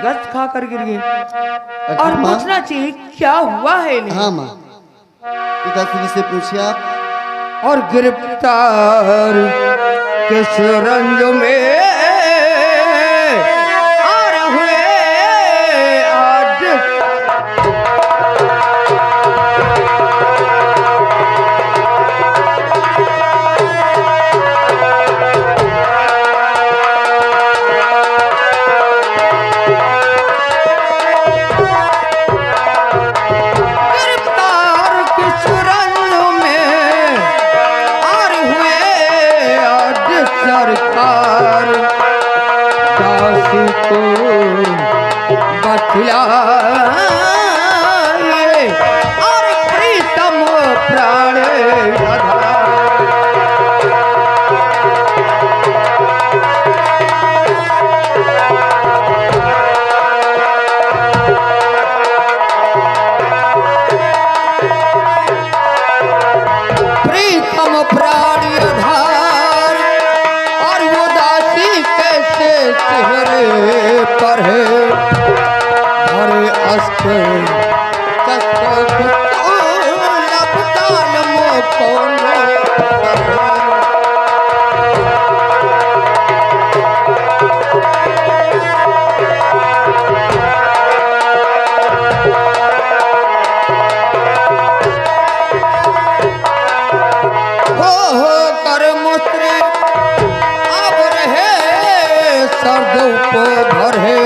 गश्त खा कर गिर गई अच्छा और माँ। पूछना चाहिए क्या हुआ है इन्हें। हाँ माँ, पिताश्री से पूछिए आप। और गिरफ्तार किस रंज में और हुए आज गिरफ्तार किस रंज में और हुए आज सरकार दासी को बतलाए और प्रीतम प्राण आधार। प्रीतम प्राण आधार और वो दासी कैसे चेहरे पर है हरे अस्त हो कर मुस्रे अब रहे सर्द को भरे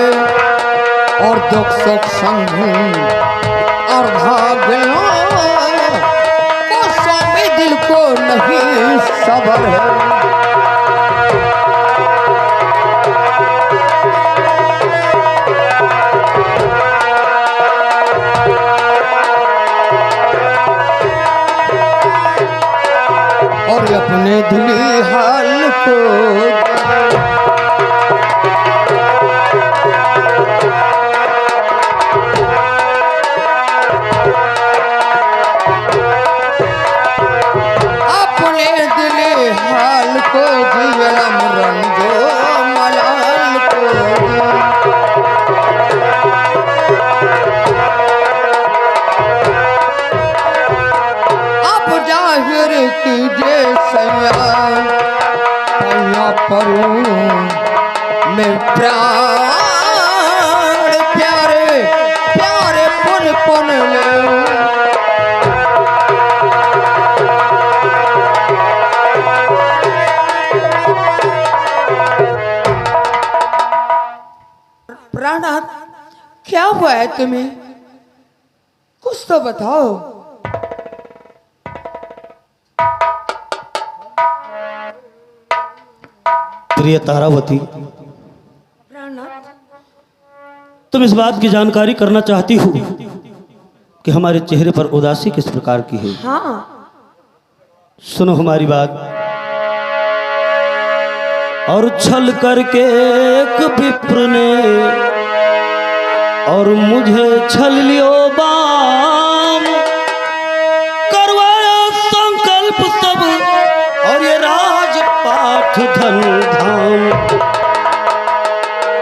और दुख सुख संग और भाग्यों को स्वामी दिल को नहीं सबर है। और अपने दिली हाल को अपने दिली हाल को जीवलम रंजो मलाल को अब जाहिर कीजिए सैया पर मैं प्राण प्यारे प्यारे पुन पुन ले प्राणनाथ क्या हुआ है तुम्हें, कुछ तो बताओ। प्रिय तारावती, प्राणनाथ तुम इस बात की जानकारी करना चाहती हो कि हमारे चेहरे पर उदासी किस प्रकार की है। हाँ सुनो हमारी बात। और छल करके एक विप्र ने और मुझे छल लियो बाम, करवाया संकल्प सब और ये राजपाठ धन धाम,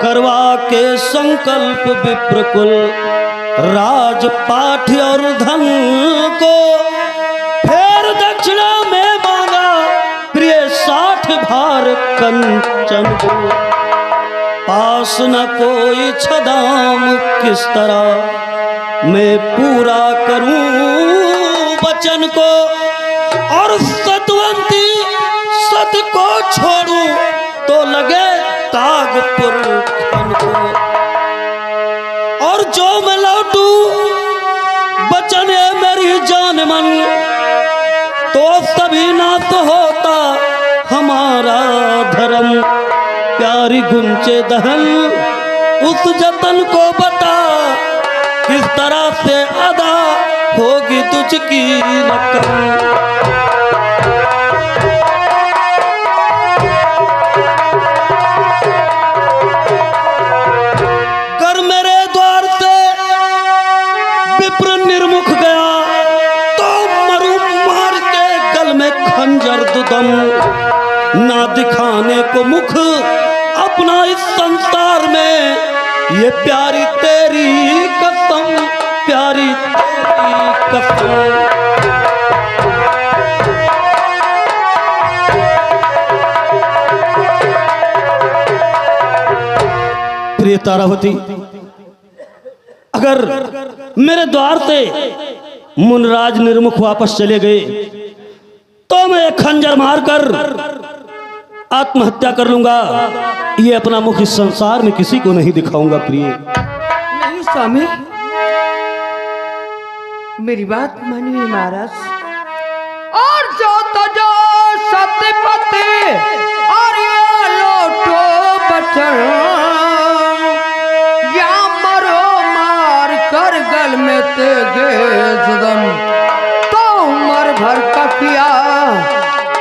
करवा के संकल्प विप्रकुल राजपाठ और धन को, फिर दक्षिणा में मांगा प्रिय 60 भार कंचन को। पास न कोई छदाम किस तरह मैं पूरा करूं वचन को, और सतवंती सत को छोड़ूं तो लगे तागपुर खन को, और जो मैं लौटू बचन है मेरी जान मन, तो सभी नाश होता हमारा धर्म। प्यारी गुंचे दहन उस जतन को बता, किस तरह से अदा होगी तुझकी रकम। कर मेरे द्वार से विप्र निर्मुख गया, तो मरु मार के गल में खंजर दुदम, ना दिखाने को मुख अपना इस संसार में, ये प्यारी तेरी कसम, प्यारी तेरी कसम। प्रिय तारावती, अगर मेरे द्वार से मुनराज निर्मुख वापस चले गए तो मैं एक खंजर मारकर आत्महत्या कर लूंगा। ये अपना मुख इस संसार में किसी को नहीं दिखाऊंगा। प्रिय नहीं स्वामी, मेरी बात मानिए महाराज। और जो तो जो सतपति और ये लोटो बचन, या मरो मार कर गल में तेगे सदम, तो उम्र भर का किया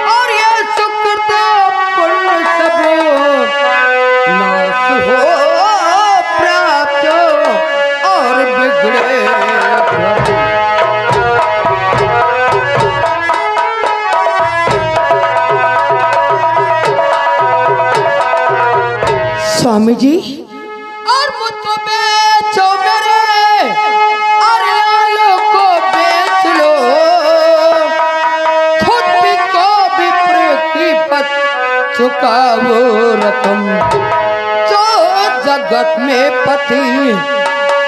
और ये सुकृत पुण्य सब नाश हो प्राप्त और बिगड़े भ्रम। स्वामी जी, और मुझको बेचो मेरे और लालों को बेच लो, खुद भी को विप्र की पत चुकाओ रकम। जो जगत में पति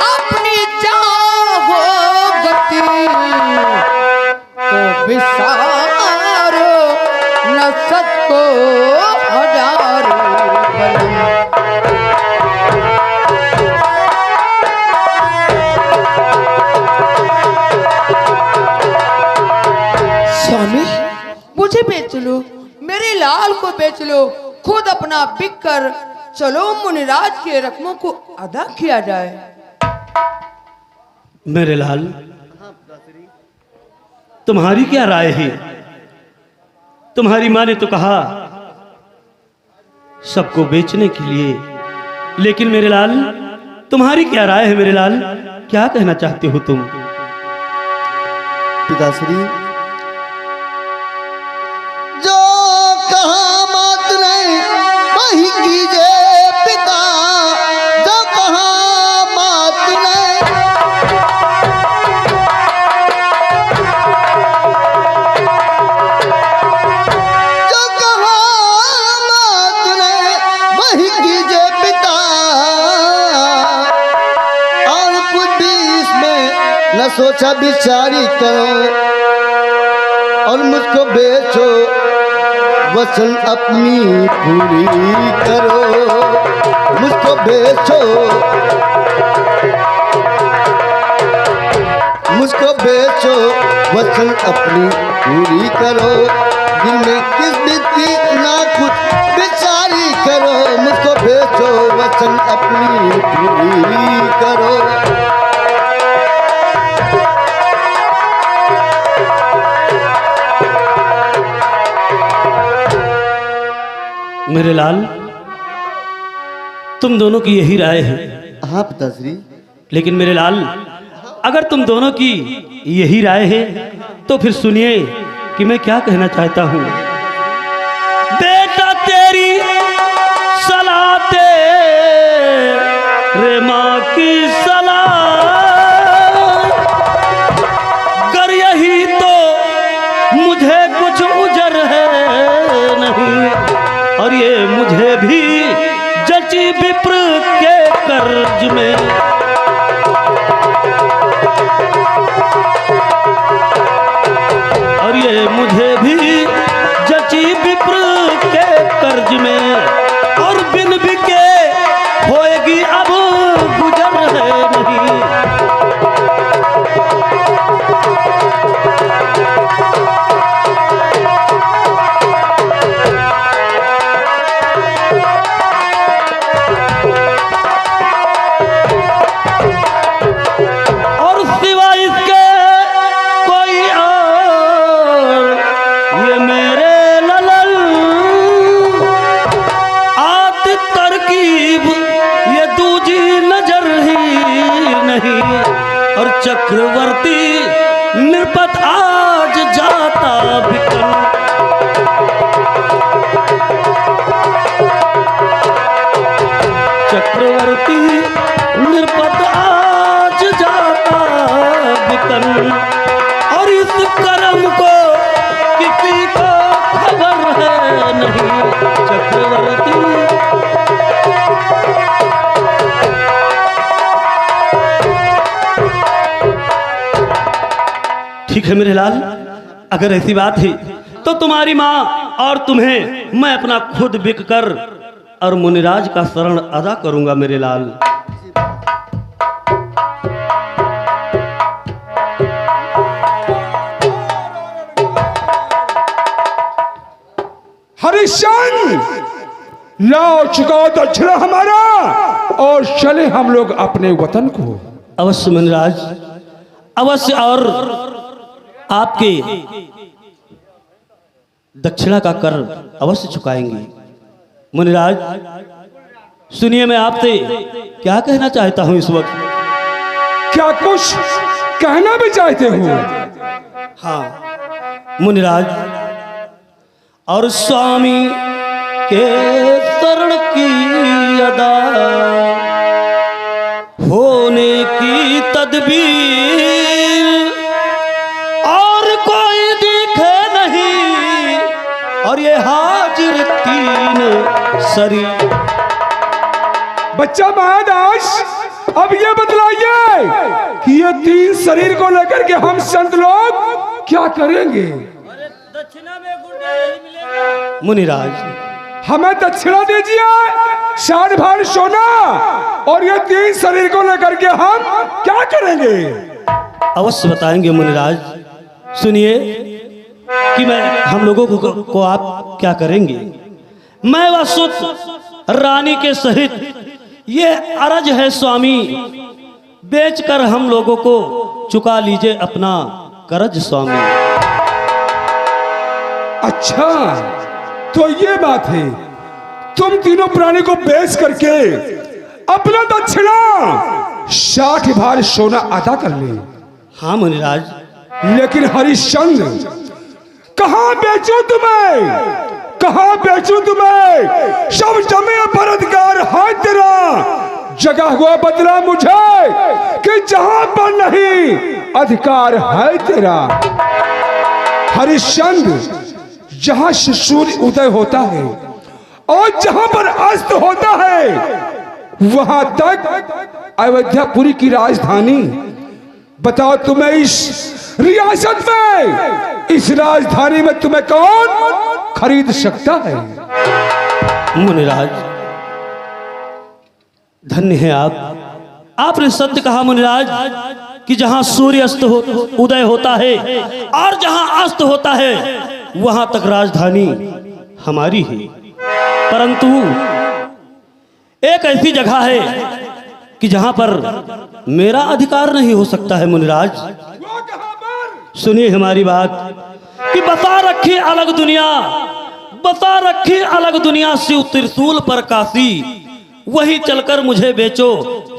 अपनी चाहो गति, तो विसारो न सत को हजारों बलम। स्वामी, मुझे बेच लो, मेरे लाल को बेच लो, खुद अपना बिक कर चलो, मुनिराज के रकमों को अदा किया जाए। मेरे लाल, तुम्हारी क्या राय है? तुम्हारी माँ ने तो कहा सबको बेचने के लिए, लेकिन मेरे लाल तुम्हारी क्या राय है? मेरे लाल, क्या कहना चाहते हो तुम? पिताश्री, जो कहा मात ने वही कीजिए पिता, जो कहा मात ने, जो कहा मात ने वही कीजिए पिता, और कुछ भी इसमें न सोचा विचारी करो, और मुझको बेचो वचन अपनी पूरी करो, मुझको बेचो, मुझको बेचो वचन अपनी पूरी करो, दिल में किस बीती ना कुछ विचारी करो, मुझको बेचो वचन अपनी पूरी करो। मेरे लाल, तुम दोनों की यही राय है। हाँ पिताश्री। लेकिन मेरे लाल, अगर तुम दोनों की यही राय है तो फिर सुनिए कि मैं क्या कहना चाहता हूं। बेटा तेरी सलाह रे माँ की सलाह, कर यही तो मुझे कुछ उजर है नहीं, और ये मुझे भी जची विप्र के कर्ज में, और ये मुझे भी जची विप्र के कर्ज में, और बिन बिके होएगी अब गुजर है नहीं। चक्रवर्ती निरपत आज जाता बिकन, चक्रवर्ती ठीक है मेरे लाल, अगर ऐसी बात है तो तुम्हारी माँ और तुम्हें मैं अपना खुद बिक कर और मुनिराज का शरण अदा करूंगा मेरे लाल। हरिश्चंद्र, लाओ चुकाओ दक्षिणा हमारा और चले हम लोग अपने वतन को। अवश्य मुनिराज, अवश्य। और आपके दक्षिणा का कर अवश्य चुकाएंगे। मुनिराज सुनिए, मैं आपसे क्या कहना चाहता हूं इस वक्त। क्या कुछ कहना भी चाहते हो? हाँ मुनिराज, और स्वामी के शरण की अदा होने की तदबीर और कोई दिखे नहीं, और ये हाजिर तीन सरी। बच्चा महादास, अब ये बतलाइए कि ये तीन शरीर को लेकर के हम संत लोग क्या करेंगे? मुनिराज, हमें दक्षिणा दीजिए, 60 भार सोना, और ये तीन शरीर को लेकर के हम क्या करेंगे? अवश्य बताएंगे मुनिराज। सुनिए कि हम लोगों को आप क्या करेंगे। मैं व सुत रानी के सहित ये अरज है स्वामी, बेचकर हम लोगों को चुका लीजिए अपना कर्ज स्वामी। अच्छा, तो ये बात है, तुम तीनों प्राणी को बेच करके अपना दक्षिणा 60 भार सोना अदा कर ले। हाँ मुनिराज। लेकिन हरिश्चंद्र, कहाँ बेचूं तुम्हें, कहाँ बेचूं तुम्हें? सब जमे पर अधिकार है तेरा, जगह हुआ बदला मुझे कि जहां पर नहीं अधिकार है तेरा। हरिश्चंद्र, जहां से सूर्य उदय होता है और जहां पर अस्त होता है वहां तक अयोध्यापुरी की राजधानी। बताओ तुम्हें इस रियासत में, इस राजधानी में तुम्हें कौन खरीद सकता है? मुनिराज धन्य है आप, आपने सत्य कहा मुनिराज कि जहां सूर्य उदय होता है और जहां अस्त होता है वहां तक राजधानी हमारी है। परंतु एक ऐसी जगह है कि जहां पर मेरा अधिकार नहीं हो सकता है मुनिराज। सुनिए हमारी बात कि बता रखी अलग दुनिया, बता रखी अलग दुनिया शिव त्रिशूल पर काशी, वही चलकर मुझे बेचो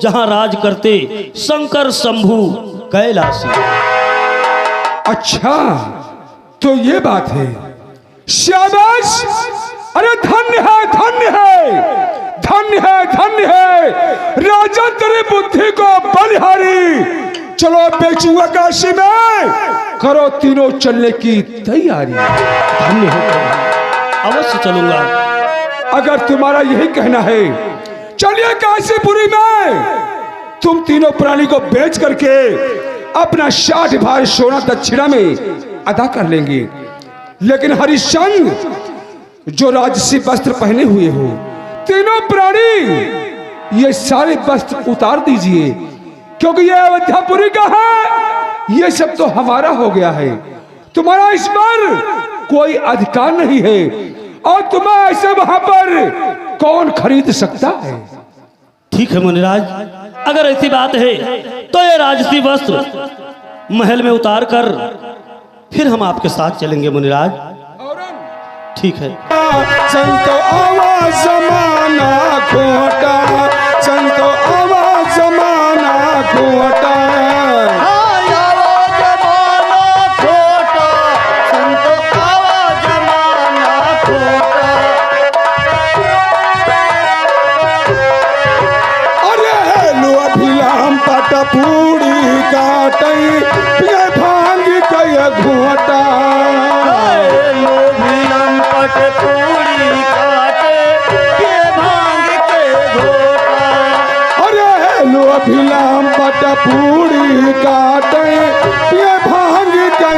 जहां राज करते शंकर शंभू कैलाशी। अच्छा, तो ये बात है। शाबाश, अरे धन्य है, धन्य है, धन्य है, धन्य है राजा, तेरी बुद्धि को बलिहारी। चलो बेचूंगा काशी में, करो तीनों चलने की तैयारी। धन्य हो, अवश्य चलूंगा। अगर तुम्हारा यही कहना है, चलिए काशीपुरी में। तुम तीनों प्राणी को बेच करके अपना 60 भार सोना दक्षिणा में अदा कर लेंगे। लेकिन हरिश्चंद्र, जो राजसी वस्त्र पहने हुए हो, तीनों प्राणी ये सारे वस्त्र उतार दीजिए, क्योंकि ये अयोध्यापुरी का है, ये सब तो हमारा हो गया है। तुम्हारा इस पर कोई अधिकार नहीं है, और तुम्हें ऐसे वहां पर कौन खरीद सकता है? ठीक है मुनिराज, अगर ऐसी बात है तो ये राजसी वस्त्र महल में उतार कर फिर हम आपके साथ चलेंगे मुनिराज। ठीक है। संतो आवाज जमाना खोटा, संतो आवाज जमाना खोटा। पूरी काटई ये भांग के घोटा, लोभियम पट पूरी काटे ये भांग के घोटा। अरे लोभियम पट पूरी काटे ये भांग के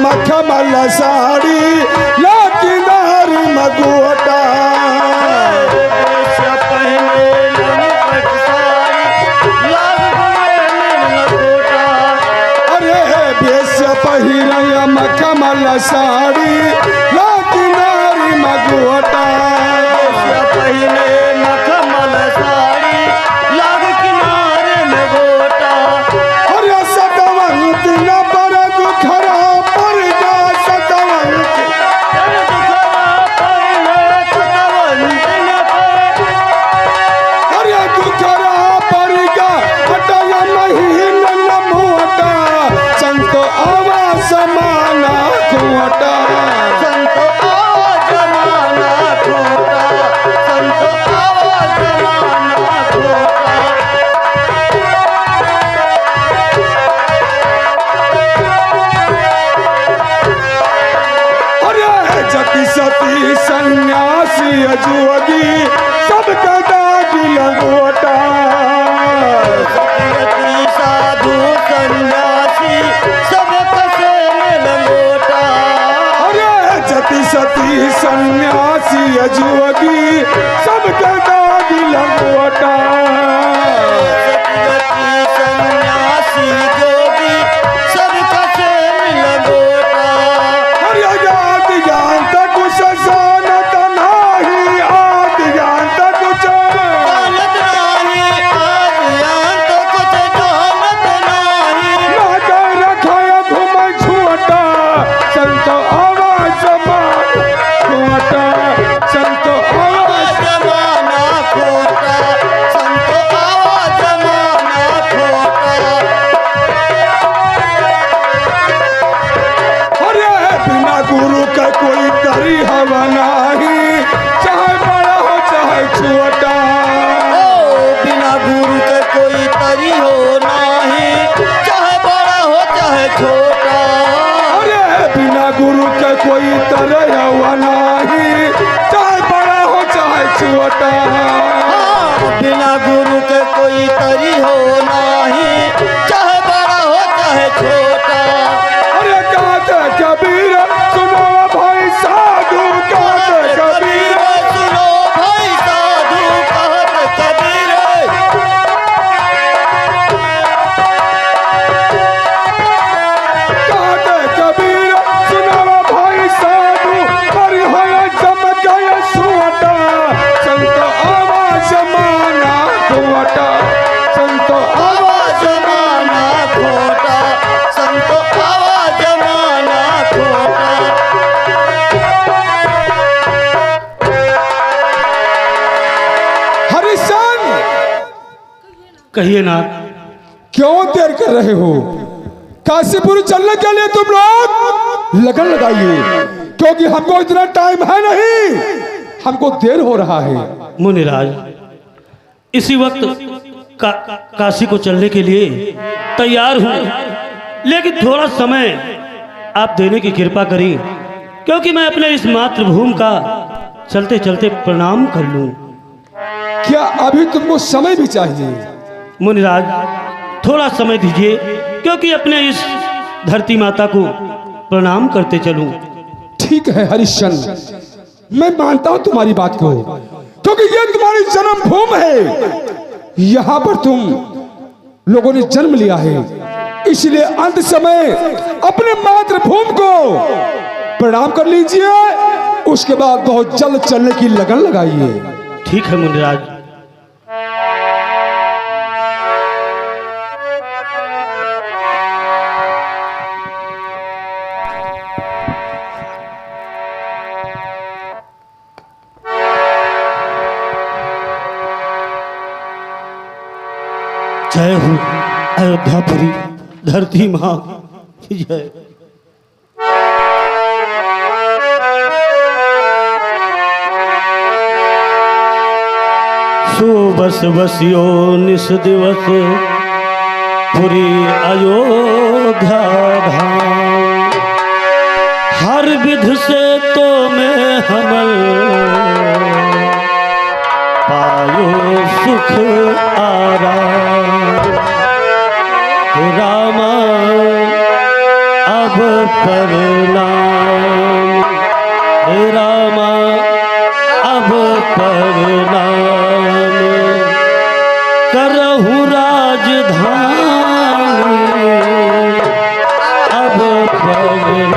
मखमल साड़ी लाकीदार मगोटा अरे बेस पहिरया मखमल साड़ी लाकीदार मगोटा पहले मखमल साड़ी लाग किनारे में गोटा अरे सतवंत न पर दुखरा पर जा सतवंत अरे दुखरा पर जा अटल महीन न मोटा संतो आवा समाना कोटा संतो आवाज जमाना खोटा संतो आवाज जमाना खोटा अरे जति सती सन्यासी अजुअगी सबका दागी लंगोटा सत्यती साधु सन्यासी सब कसे में लंगोटा अरे जति सती सन्यासी अजुअगी सबका दागी लंगोटा सत्यती सन्यासी जोगी सब कसे में लंगोटा अरे आदि ज्ञान कुछ जानत नाही आदि ज्ञान कुछ जानत नाही आज अंत कुछ जानत नाही ना कर रखाया घुम छोटा संत आवाज मान छोटा संत आवाज जमाना खोटा संतो आवाज जमाना खोटा अरे बिना गुरु का कोई तरी हवा नहीं चाहे बड़ा हो चाहे छोटा ओ बिना गुरु के कोई तरी हो नाही चाहे बड़ा हो चाहे छोटा अरे बिना गुरु का कोई तरह हवा नहीं चाहे बड़ा हो चाहे छोटा हाँ, बिना गुरु के कोई तरी हो नाही चाहे बड़ा हो चाहे छोटा अरे कहते कबीर सुनो भाई साधु कहते कबीर सुनो भाई साधु कहत कबीर कहते कबीर सुनो भाई साधु पर होया चमकाया सुवटा संत आवाज माना सुवटा संत आवाज जमाना खोटा संतो आवाज जमाना खोटा हरिशन कहिए ना। क्यों देर कर रहे हो? काशीपुर चलने के लिए तुम लोग लगन लगाइए क्योंकि हमको इतना टाइम है नहीं, हमको देर हो रहा है। मुनिराज, इसी वक्त काशी को चलने के लिए तैयार हूँ, लेकिन थोड़ा समय आप देने की कृपा करें, क्योंकि मैं अपने इस मातृभूमि का चलते चलते प्रणाम कर लूँ। क्या अभी तुमको समय भी चाहिए? मुनिराज, थोड़ा समय दीजिए, क्योंकि अपने इस धरती माता को प्रणाम करते चलूं। ठीक है हरिश्चंद्र, मैं मानता हूं तुम्हारी बात को, क्योंकि ये तुम्हारी जन्मभूमि है। यहाँ पर तुम लोगों ने जन्म लिया है, इसलिए अंत समय अपने मातृभूमि को प्रणाम कर लीजिए, उसके बाद बहुत जल्द चलने की लगन लगाइए। ठीक है मुनिराज। जय हो अयोध्यापुरी धरती माँ की जय। सुबस बसियो निस दिवस पुरी अयोध्या धाम, हर विध से तो मैं हमल पायो सुख आराम। रामा अब प्रणाम हे रामा अब प्रणाम करहूँ राजधानी अब प्रणाम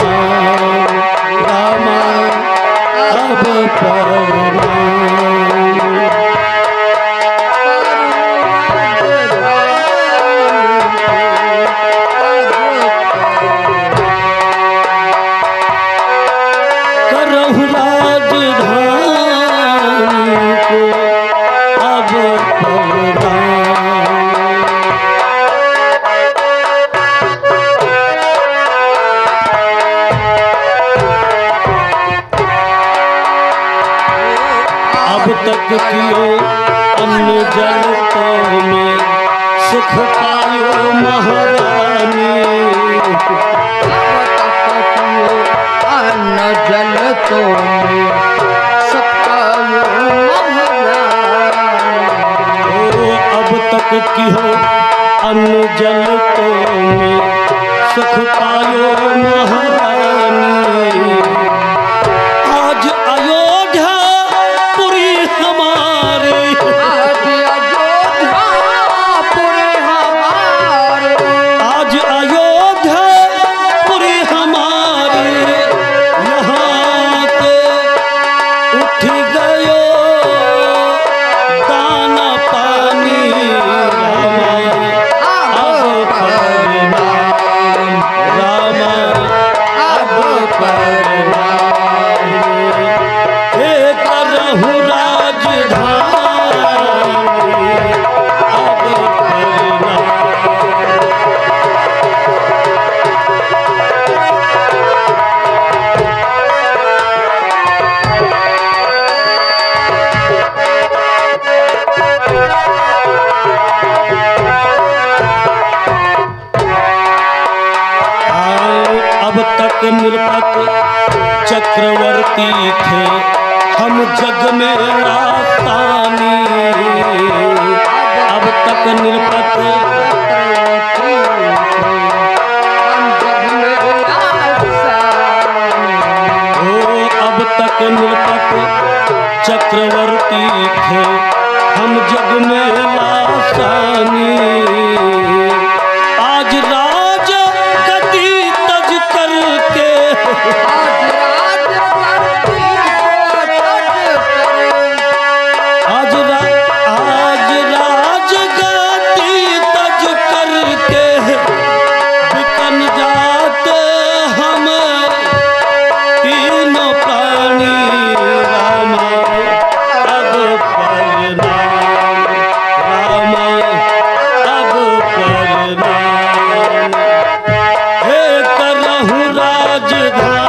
रामा अब प्रणाम करहूँ राजधानी को अब प्रणाम अब तक कियो अन्न जल तो में सुख पायो महारानी अन्न जल तो ओ अब तक कियो अन्न जल तो में सुख पायो महारानी आज अयोध्या पुरी हमारे आज अयोध्या पुरी हमारे यहाँ पे उठ गयो दाना पानी रामा अब प्रणाम रामा अब प्रणाम हे करहूँ राजधानी अब प्रणाम अब तक निरपक चक्रवर्ती थे हम जग में राजधानी अब तक निरपक ओ अब तक निरपक चक्रवर्ती थे हम जग में राजधानी आज राज गति तज करके आज राज गति तज करके बिकन जाते हम तीनों प्राणी रामा अब प्रणाम रामा अब प्रणाम हे करहूँ राजधानी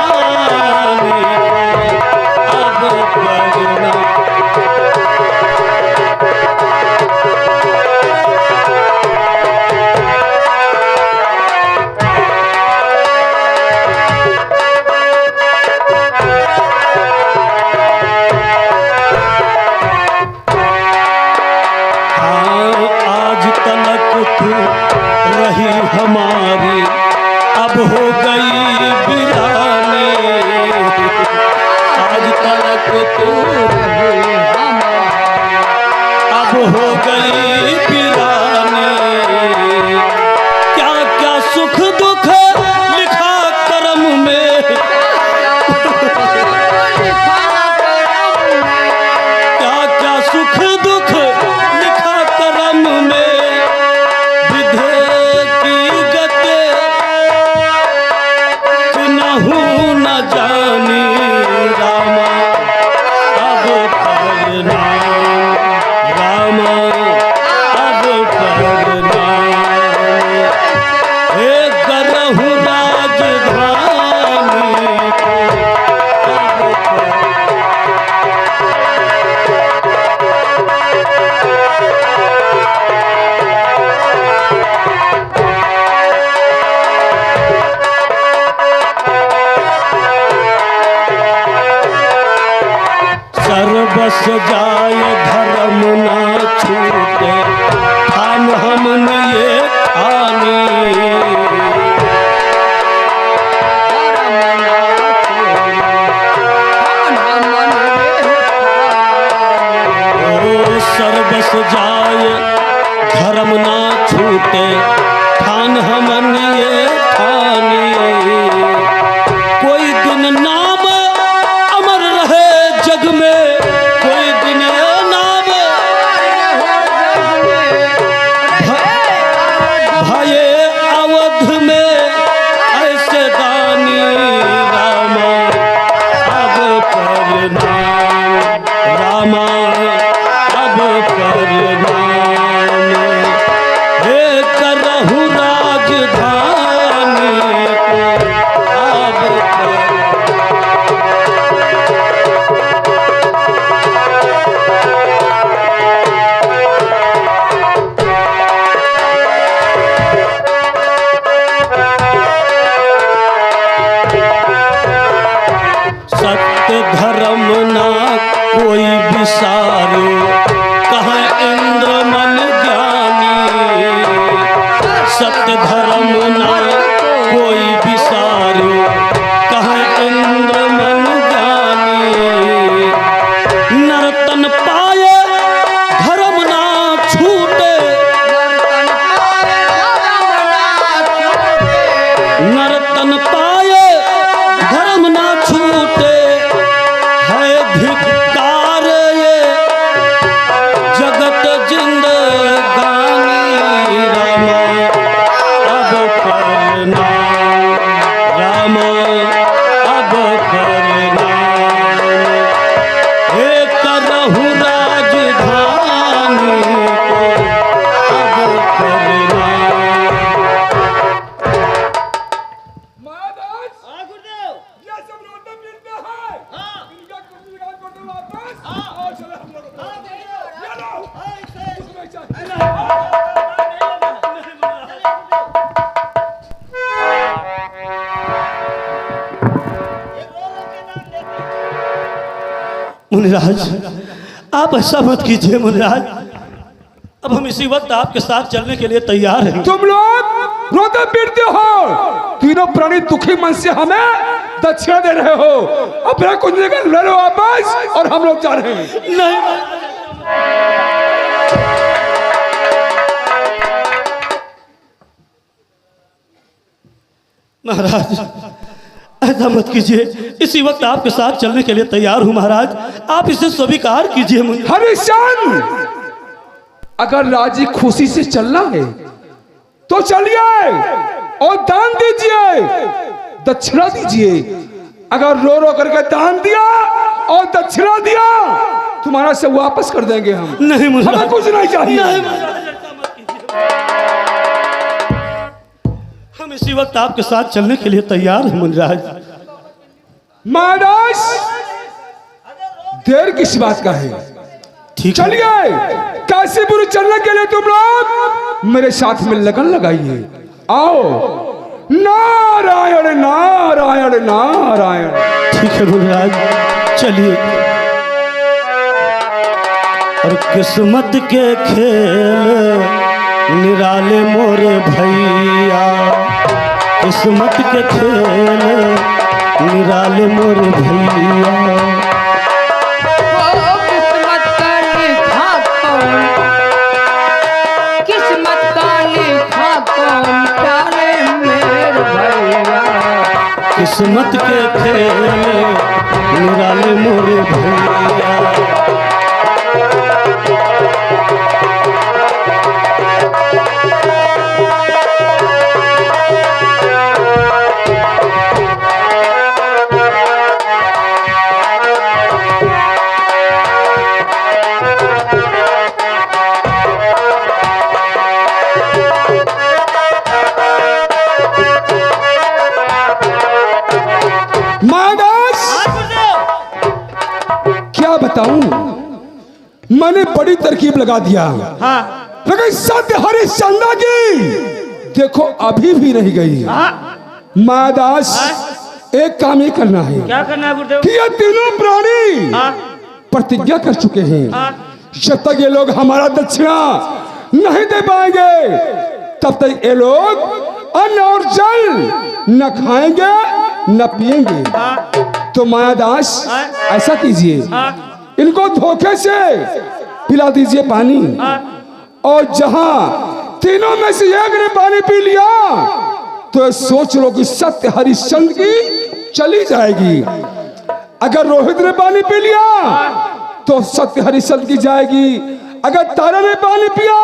अब प्रणाम आज तलक तू रही हमारी अब हो गई वीरानी आज तलक तू अब हो गई वीरानी क्या क्या सुख दुख लिखा करम में क्या क्या सुख दुख लिखा करम में विधे की गते सुनहु न जानी रामा अब प्रणाम रामा अब प्रणाम हे करहूँ राजधानी को अब प्रणाम सर्वस जाय धर्म ना छूटे ठान हमने ये ठानी जाए धर्म ना छूटे ठान हमन ये ठानी कोई दिन नाम अमर रहे जग में कोई दिन नाम भाई अवध में ऐसे दानी रामा अब प्रणाम रामा अब प्रणाम हे करहु राजधानी को अब सत्य धर्म ना कोई विसारो कहाँ इंद्र मन ज्ञानी सत्य धर्म ना कोई विसारो कहाँ इंद्र मन ज्ञानी नर्तन पाए धर्म ना छूटे नर्तन पाए धर्म ना छूटे है धिक्कार ये जगत जिंदगानी रामा अब प्रणाम रामा अब प्रणाम हे करहु राजधानी को अब प्रणाम महाराज ये सब रोते मिलते हैं इनका कुछ निकाल कर दो वापस और चलो हम लोग ये लो उसमें मुनिराज आप ऐसा मत कीजिए मुनिराज अब हम इसी वक्त आपके साथ चलने के लिए तैयार हैं तुम लोग रोते पीटते हो तीनों प्राणी दुखी मन से हमें दक्षिणा दे रहे हो अपना कुछ निकल ले लो वापस और हम लोग जा रहे हैं नहीं महाराज ऐसा मत कीजिए इसी वक्त आपके साथ चलने के लिए तैयार हूं महाराज आप इसे स्वीकार कीजिए मुझे हरिश्चंद्र अगर राजी खुशी से चलना है तो चलिए और दान दीजिए दक्षिणा दीजिए अगर रो रो करके दान दिया और दक्षिणा दिया तुम्हारा से वापस कर देंगे हम नहीं मुनिराज हमें कुछ नहीं चाहिए नहीं महाराज ऐसा मत कीजिए हम इसी वक्त आपके साथ चलने के लिए तैयार हैं मुनिराज महाराज देर किस बात का है ठीक है चलिए काशीपुर चलने के लिए तुम लोग मेरे साथ में लगन लगाइए आओ नारायण नारायण नारायण ठीक है मुनिराज चलिए और किस्मत के खेल निराले मोरे भैया किस्मत के खेल निराले मोरे भैया ओ किस्मत का लिखा कौन किस्मत का लिखा कौन प्यारे मेरे भैया किस्मत के खेल निराले मोरे भैया क्या बताऊं मैंने बड़ी तरकीब लगा दिया लेकिन सत्य हरिश्चंद्र की देखो अभी भी नहीं गई मादास एक काम ही करना है क्या करना है गुरुदेव कि ये तीनों प्राणी प्रतिज्ञा कर चुके हैं जब तक ये लोग हमारा दक्षिणा नहीं दे पाएंगे तब तक ये लोग अन्न और जल न खाएंगे न पिएंगे तो मायादास ऐसा कीजिए इनको धोखे से पिला दीजिए पानी। और जहां तीनों में से एक ने पानी पी लिया तो सोच लो कि सत्य हरिश्चंद्र की चली जाएगी। अगर रोहित ने पानी पी लिया तो सत्य हरिश्चंद्र की जाएगी। अगर तारा ने पानी पिया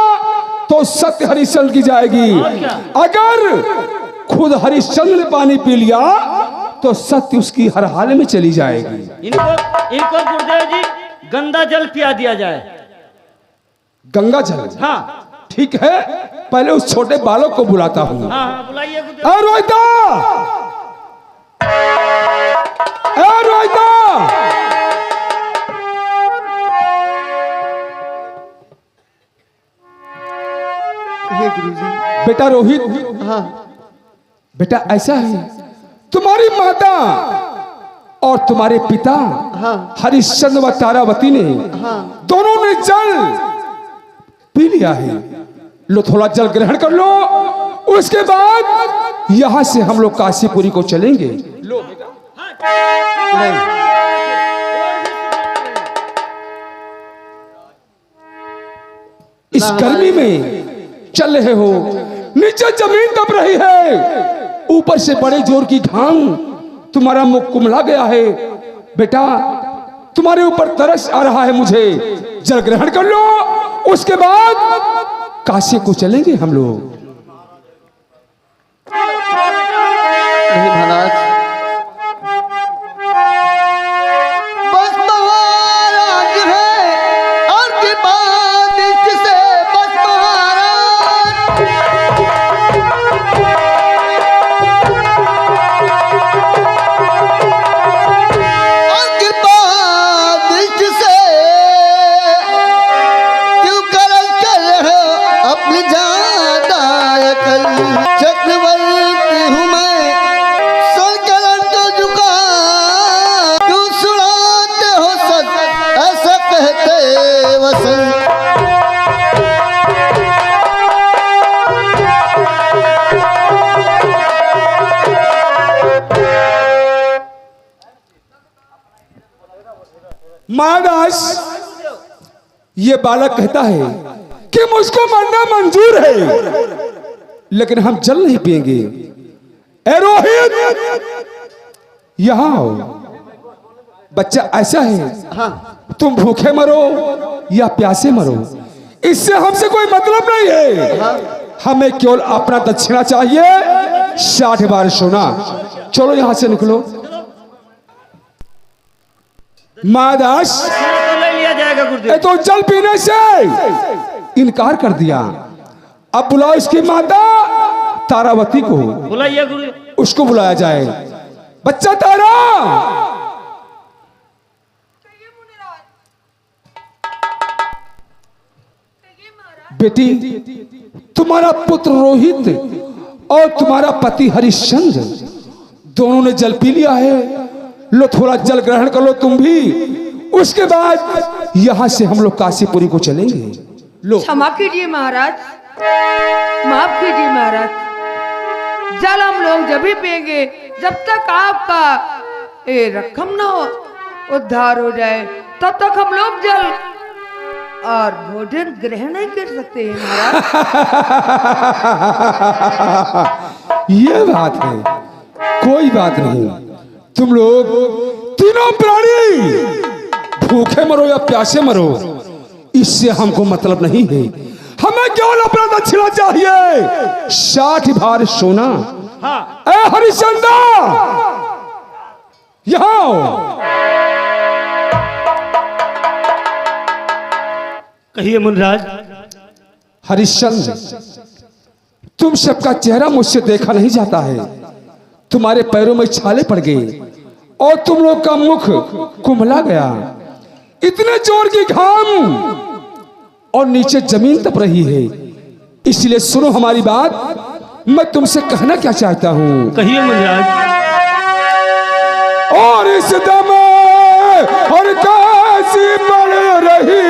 तो सत्य हरिश्चंद्र की जाएगी। अगर खुद हरिश्चंद्र ने पानी पी लिया तो सत्य उसकी हर हाल में चली जाएगी। इनको गुरुदेव जी गंगा जल पिया दिया जाए। गंगा जल? हाँ ठीक है, पहले उस छोटे बालक को बुलाता हूँ। हाँ बुलाइए गुरुदेव। रोहिता, रोहिता, हे गुरुजी। बेटा रोहित। हाँ बेटा ऐसा है, तुम्हारी माता और तुम्हारे पिता हरिश्चंद्र व तारावती ने दोनों ने जल पी लिया है। लो थोड़ा जल ग्रहण कर लो, उसके बाद यहां से हम लोग काशीपुरी को चलेंगे। लो बेटा। नहीं, इस गर्मी में चल रहे हो, नीचे जमीन दब रही है, ऊपर से बड़े जोर की घाम, तुम्हारा मुख कुमला गया है। बेटा तुम्हारे ऊपर तरस आ रहा है मुझे, जल ग्रहण कर लो, उसके बाद काशी को चलेंगे हम लोग। नहीं महाराज, बस महाराज है और की बात इससे बस महाराज। और की बात इससे क्यों करल कर रहे हो अपनी ज्यादा अकल। चक्रवर्ती हूँ मैं, संकलन तो झुका, क्यों सुनाते हो सच ऐसा कहते वसंत। महाराज ये बालक कहता है कि मुझको मरना मंजूर है, लेकिन हम जल नहीं पिएंगे। ए रोहित, यहाँ आओ। बच्चा ऐसा है, तुम भूखे मरो या प्यासे मरो, इससे हमसे कोई मतलब नहीं है। हमें केवल अपना दक्षिणा चाहिए, 60 बार सोना। चलो यहां से निकलो। महादास तो ले लिया जाएगा गुरुदेव। तो जल पीने से इनकार कर दिया। अब बुलाओ इसकी माता तारावती को, बुलाइए गुरुदेव। उसको बुलाया जाए। बच्चा तारा, बेटी तुम्हारा पुत्र रोहित और तुम्हारा पति हरिश्चंद्र दोनों ने जल पी लिया है। लो थोड़ा जल ग्रहण कर लो तुम भी, उसके बाद यहां से हम लोग काशीपुरी को चलेंगे। लो। क्षमा कीजिए महाराज, माफ कीजिए महाराज। जल हम लोग जब भी पिएंगे जब तक आपका रकम ना हो उद्धार हो जाए, तब तक हम लोग जल और भोजन ग्रहण नहीं कर सकते हैं महाराज। ये बात है, कोई बात नहीं। तुम लोग तीनों प्राणी भूखे मरो या प्यासे मरो, इससे हमको मतलब नहीं है। हमें केवल अपना दक्षिणा चाहिए, 60 भार सोना। हाँ। ए हरिश्चंद्र, यहाँ आओ। कहिए मुनिराज। हरिश्चंद्र, तुम सबका चेहरा मुझसे देखा नहीं जाता है। तुम्हारे पैरों में छाले पड़ गए और तुम लोग का मुख कुम्हला गया। इतने जोर की घाम और नीचे जमीन तप रही है, इसलिए सुनो हमारी बात। मैं तुमसे कहना क्या चाहता हूँ। कहिए मुनिराज। और इस दम और काशी पड़ रही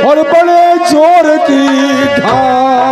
और बड़े जोर की घाम,